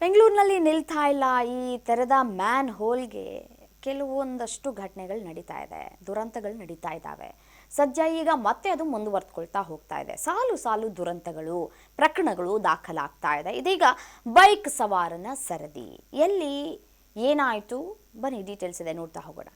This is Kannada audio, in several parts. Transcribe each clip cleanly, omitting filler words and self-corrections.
ಬೆಂಗಳೂರಿನಲ್ಲಿ ನಿಲ್ತಾ ಇಲ್ಲ ಈ ತೆರೆದ ಮ್ಯಾನ್ ಹೋಲ್ಗೆ ಕೆಲವೊಂದಷ್ಟು ಘಟನೆಗಳು ನಡೀತಾ ಇದೆ, ದುರಂತಗಳು ನಡೀತಾ ಇದ್ದಾವೆ. ಸದ್ಯ ಈಗ ಮತ್ತೆ ಅದು ಮುಂದುವರೆದುಕೊಳ್ತಾ ಹೋಗ್ತಾ ಇದೆ. ಸಾಲು ಸಾಲು ದುರಂತಗಳು, ಪ್ರಕರಣಗಳು ದಾಖಲಾಗ್ತಾ ಇದೆ. ಇದೀಗ ಬೈಕ್ ಸವಾರನ ಸರದಿ ಎಲ್ಲಿ ಏನಾಯಿತು, ಬನ್ನಿ ಡೀಟೇಲ್ಸ್ ಇದೆ ನೋಡ್ತಾ ಹೋಗೋಣ.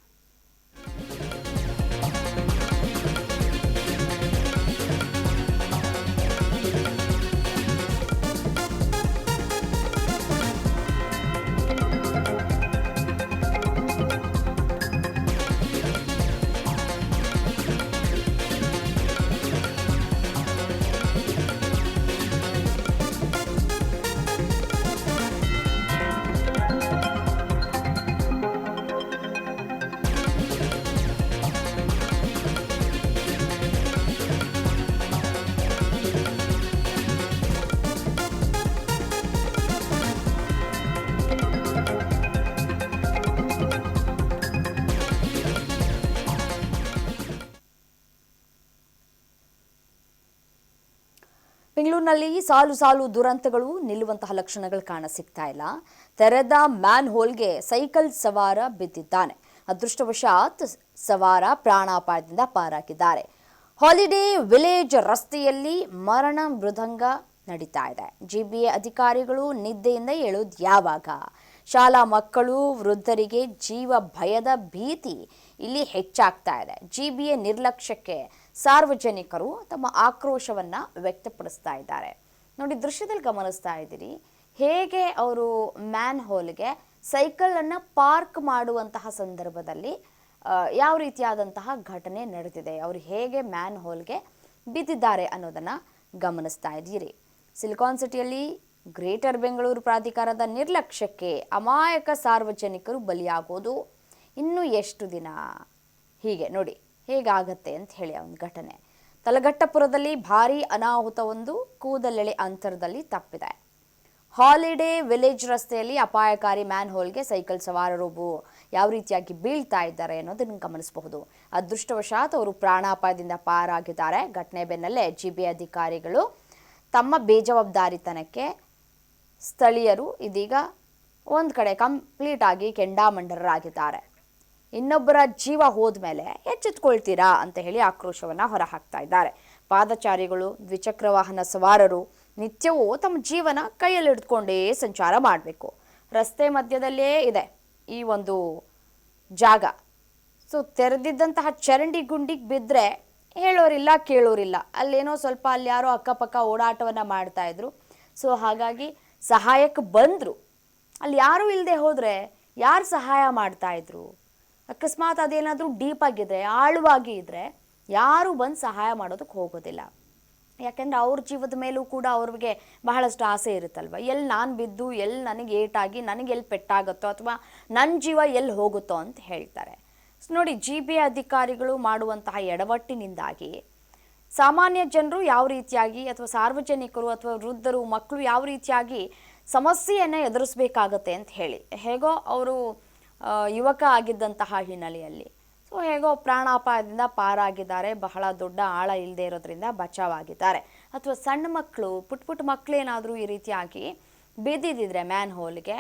ಬೆಂಗಳೂರಿನಲ್ಲಿ ಸಾಲು ಸಾಲು ದುರಂತಗಳು ನಿಲ್ಲುವಂತಹ ಲಕ್ಷಣಗಳು ಕಾಣಸಿಗ್ತಾ ಇಲ್ಲ. ತೆರೆದ ಮ್ಯಾನ್ ಹೋಲ್ಗೆ ಸೈಕಲ್ ಸವಾರ ಬಿದ್ದಿದ್ದಾನೆ. ಅದೃಷ್ಟವಶಾತ್ ಸವಾರ ಪ್ರಾಣಾಪಾಯದಿಂದ ಪಾರಾಗಿದ್ದಾರೆ. ಹಾಲಿಡೇ ವಿಲೇಜ್ ರಸ್ತೆಯಲ್ಲಿ ಮರಣ ಮೃದಂಗ ನಡೀತಾ ಇದೆ. ಜಿಬಿಎ ಅಧಿಕಾರಿಗಳು ನಿದ್ದೆಯಿಂದ ಏಳೋದು ಯಾವಾಗ? ಶಾಲಾ ಮಕ್ಕಳು, ವೃದ್ಧರಿಗೆ ಜೀವ ಭಯದ ಭೀತಿ ಇಲ್ಲಿ ಹೆಚ್ಚಾಗ್ತಾ ಇದೆ. ಜಿಬಿಎ ನಿರ್ಲಕ್ಷ್ಯಕ್ಕೆ ಸಾರ್ವಜನಿಕರು ತಮ್ಮ ಆಕ್ರೋಶವನ್ನ ವ್ಯಕ್ತಪಡಿಸ್ತಾ ಇದ್ದಾರೆ. ನೋಡಿ, ದೃಶ್ಯದಲ್ಲಿ ಗಮನಿಸ್ತಾ ಇದ್ದೀರಿ ಹೇಗೆ ಅವರು ಮ್ಯಾನ್ ಹೋಲ್ಗೆ ಸೈಕಲ್ ಅನ್ನ ಪಾರ್ಕ್ ಮಾಡುವಂತಹ ಸಂದರ್ಭದಲ್ಲಿ ಯಾವ ರೀತಿಯಾದಂತಹ ಘಟನೆ ನಡೆದಿದೆ, ಅವರು ಹೇಗೆ ಮ್ಯಾನ್ ಹೋಲ್ಗೆ ಬಿದ್ದಿದ್ದಾರೆ ಅನ್ನೋದನ್ನ ಗಮನಿಸ್ತಾ ಇದ್ದೀರಿ. ಸಿಲಿಕಾನ್ ಸಿಟಿಯಲ್ಲಿ ಗ್ರೇಟರ್ ಬೆಂಗಳೂರು ಪ್ರಾಧಿಕಾರದ ನಿರ್ಲಕ್ಷ್ಯಕ್ಕೆ ಅಮಾಯಕ ಸಾರ್ವಜನಿಕರು ಬಲಿಯಾಗೋದು ಇನ್ನೂ ಎಷ್ಟು ದಿನ? ಹೀಗೆ ನೋಡಿ ಹೇಗಾಗತ್ತೆ ಅಂತ ಹೇಳಿ ಒಂದು ಘಟನೆ. ತಲಘಟ್ಟಪುರದಲ್ಲಿ ಭಾರೀ ಅನಾಹುತವೊಂದು ಕೂದಲೆಳೆ ಅಂತರದಲ್ಲಿ ತಪ್ಪಿದೆ. ಹಾಲಿಡೇ ವಿಲೇಜ್ ರಸ್ತೆಯಲ್ಲಿ ಅಪಾಯಕಾರಿ ಮ್ಯಾನ್ ಹೋಲ್ಗೆ ಸೈಕಲ್ ಸವಾರರೊಬ್ಬರು ಯಾವ ರೀತಿಯಾಗಿ ಬೀಳ್ತಾ ಇದ್ದಾರೆ ಅನ್ನೋದನ್ನು ಗಮನಿಸಬಹುದು. ಅದೃಷ್ಟವಶಾತ್ ಅವರು ಪ್ರಾಣಾಪಾಯದಿಂದ ಪಾರಾಗಿದ್ದಾರೆ. ಘಟನೆ ಬೆನ್ನಲ್ಲೇ ಜಿಬಿಎ ಅಧಿಕಾರಿಗಳು ತಮ್ಮ ಬೇಜವಾಬ್ದಾರಿತನಕ್ಕೆ ಸ್ಥಳೀಯರು ಇದೀಗ ಒಂದು ಕಡೆ ಕಂಪ್ಲೀಟ್ ಆಗಿ ಕೆಂಡಾಮಂಡರಾಗಿದ್ದಾರೆ. ಇನ್ನೊಬ್ಬರ ಜೀವ ಹೋದ್ಮೇಲೆ ಎಚ್ಚೆತ್ಕೊಳ್ತೀರಾ ಅಂತ ಹೇಳಿ ಆಕ್ರೋಶವನ್ನ ಹೊರಹಾಕ್ತಾ ಇದ್ದಾರೆ. ಪಾದಚಾರಿಗಳು, ದ್ವಿಚಕ್ರ ವಾಹನ ಸವಾರರು ನಿತ್ಯವೂ ತಮ್ಮ ಜೀವನ ಕೈಯಲ್ಲಿ ಹಿಡಿದುಕೊಂಡೇ ಸಂಚಾರ ಮಾಡಬೇಕು. ರಸ್ತೆ ಮಧ್ಯದಲ್ಲೇ ಇದೆ ಈ ಒಂದು ಜಾಗ. ಸೊ ತೆರೆದಿದ್ದಂತಹ ಚರಂಡಿ ಗುಂಡಿಗೆ ಬಿದ್ದರೆ ಹೇಳೋರಿಲ್ಲ ಕೇಳೋರಿಲ್ಲ. ಅಲ್ಲೇನೋ ಸ್ವಲ್ಪ ಅಲ್ಲಿ ಯಾರೋ ಅಕ್ಕಪಕ್ಕ ಓಡಾಟವನ್ನ ಮಾಡ್ತಾ ಇದ್ರು. ಸೊ ಹಾಗಾಗಿ ಸಹಾಯಕ್ಕೆ ಬಂದರು. ಅಲ್ಲಿ ಯಾರೂ ಇಲ್ಲದೆ ಹೋದರೆ ಯಾರು ಸಹಾಯ ಮಾಡ್ತಾ ಇದ್ರು? ಅಕಸ್ಮಾತ್ ಅದೇನಾದರೂ ಡೀಪ್ ಆಗಿದೆ, ಆಳವಾಗಿ ಇದ್ದರೆ ಯಾರು ಬಂದು ಸಹಾಯ ಮಾಡೋದಕ್ಕೆ ಹೋಗೋದಿಲ್ಲ. ಯಾಕೆಂದರೆ ಅವ್ರ ಜೀವದ ಮೇಲೂ ಕೂಡ ಅವ್ರಿಗೆ ಬಹಳಷ್ಟು ಆಸೆ ಇರುತ್ತಲ್ವ. ಎಲ್ಲಿ ನಾನು ಬಿದ್ದು, ಎಲ್ಲಿ ನನಗೆ ಏಟಾಗಿ, ನನಗೆ ಎಲ್ಲಿ ಪೆಟ್ಟಾಗುತ್ತೋ ಅಥವಾ ನನ್ನ ಜೀವ ಎಲ್ಲಿ ಹೋಗುತ್ತೋ ಅಂತ ಹೇಳ್ತಾರೆ. ನೋಡಿ, ಜಿಬಿಎ ಅಧಿಕಾರಿಗಳು ಮಾಡುವಂತಹ ಎಡವಟ್ಟಿನಿಂದಾಗಿ ಸಾಮಾನ್ಯ ಜನರು ಯಾವ ರೀತಿಯಾಗಿ ಅಥವಾ ಸಾರ್ವಜನಿಕರು ಅಥವಾ ವೃದ್ಧರು, ಮಕ್ಕಳು ಯಾವ ರೀತಿಯಾಗಿ ಸಮಸ್ಯೆಯನ್ನು ಎದುರಿಸಬೇಕಾಗತ್ತೆ ಅಂತ ಹೇಳಿ ಹೇಗೋ ಅವರು ಯುವಕ ಆಗಿದ್ದಂತಹ ಹಿನ್ನೆಲೆಯಲ್ಲಿ ಸೊ ಹೇಗೋ ಪ್ರಾಣಾಪಾಯದಿಂದ ಪಾರಾಗಿದ್ದಾರೆ. ಬಹಳ ದೊಡ್ಡ ಆಳ ಇಲ್ಲದೆ ಇರೋದ್ರಿಂದ ಬಚಾವಾಗಿದ್ದಾರೆ. ಅಥವಾ ಸಣ್ಣ ಮಕ್ಕಳು, ಪುಟ್ಟ ಮಕ್ಕಳೇನಾದರೂ ಈ ರೀತಿಯಾಗಿ ಬಿದ್ದಿದ್ದರೆ ಮ್ಯಾನ್ ಹೋಲ್ಗೆ,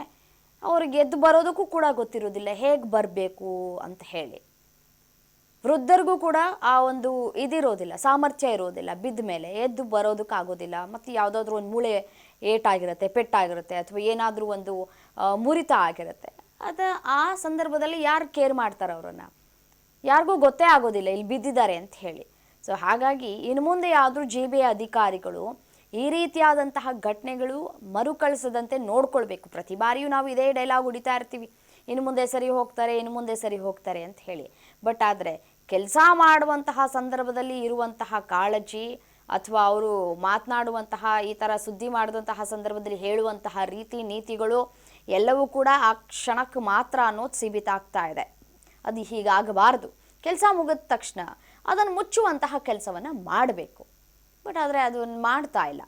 ಅವ್ರಿಗೆ ಎದ್ದು ಬರೋದಕ್ಕೂ ಕೂಡ ಗೊತ್ತಿರೋದಿಲ್ಲ ಹೇಗೆ ಬರಬೇಕು ಅಂತ ಹೇಳಿ. ವೃದ್ಧರಿಗೂ ಕೂಡ ಆ ಒಂದು ಇದಿರೋದಿಲ್ಲ, ಸಾಮರ್ಥ್ಯ ಇರೋದಿಲ್ಲ. ಬಿದ್ದ ಮೇಲೆ ಎದ್ದು ಬರೋದಕ್ಕಾಗೋದಿಲ್ಲ. ಮತ್ತು ಯಾವುದಾದ್ರೂ ಒಂದು ಮೂಳೆ ಏಟಾಗಿರುತ್ತೆ, ಪೆಟ್ಟಾಗಿರುತ್ತೆ, ಅಥವಾ ಏನಾದರೂ ಒಂದು ಮುರಿತ ಆಗಿರುತ್ತೆ. ಆ ಸಂದರ್ಭದಲ್ಲಿ ಯಾರು ಕೇರ್ ಮಾಡ್ತಾರೆ ಅವರನ್ನು? ಯಾರಿಗೂ ಗೊತ್ತೇ ಆಗೋದಿಲ್ಲ ಇಲ್ಲಿ ಬಿದ್ದಿದ್ದಾರೆ ಅಂತ ಹೇಳಿ. ಸೊ ಹಾಗಾಗಿ ಇನ್ನು ಮುಂದೆ ಆದರೂ ಜಿಬಿಎ ಅಧಿಕಾರಿಗಳು ಈ ರೀತಿಯಾದಂತಹ ಘಟನೆಗಳು ಮರುಕಳಿಸದಂತೆ ನೋಡ್ಕೊಳ್ಬೇಕು. ಪ್ರತಿ ಬಾರಿಯೂ ನಾವು ಇದೇ ಡೈಲಾಗ್ ಹೊಡಿತಾ ಇರ್ತೀವಿ, ಇನ್ನು ಮುಂದೆ ಸರಿ ಹೋಗ್ತಾರೆ, ಇನ್ನು ಮುಂದೆ ಸರಿ ಹೋಗ್ತಾರೆ ಅಂತ ಹೇಳಿ. ಬಟ್ ಆದರೆ ಕೆಲಸ ಮಾಡುವಂತಹ ಸಂದರ್ಭದಲ್ಲಿ ಇರುವಂತಹ ಕಾಳಜಿ ಅಥವಾ ಅವರು ಮಾತನಾಡುವಂತಹ ಈ ಥರ ಸುದ್ದಿ ಮಾಡಿದಂತಹ ಸಂದರ್ಭದಲ್ಲಿ ಹೇಳುವಂತಹ ರೀತಿ ನೀತಿಗಳು ಎಲ್ಲವೂ ಕೂಡ ಆ ಕ್ಷಣಕ್ಕೆ ಮಾತ್ರ ಅನ್ನೋದು ಸೀಮಿತ ಆಗ್ತಾ ಇದೆ. ಅದು ಹೀಗಾಗಬಾರ್ದು. ಕೆಲಸ ಮುಗಿದ ತಕ್ಷಣ ಅದನ್ನು ಮುಚ್ಚುವಂತಹ ಕೆಲಸವನ್ನು ಮಾಡಬೇಕು. ಬಟ್ ಆದರೆ ಅದನ್ನು ಮಾಡ್ತಾ ಇಲ್ಲ.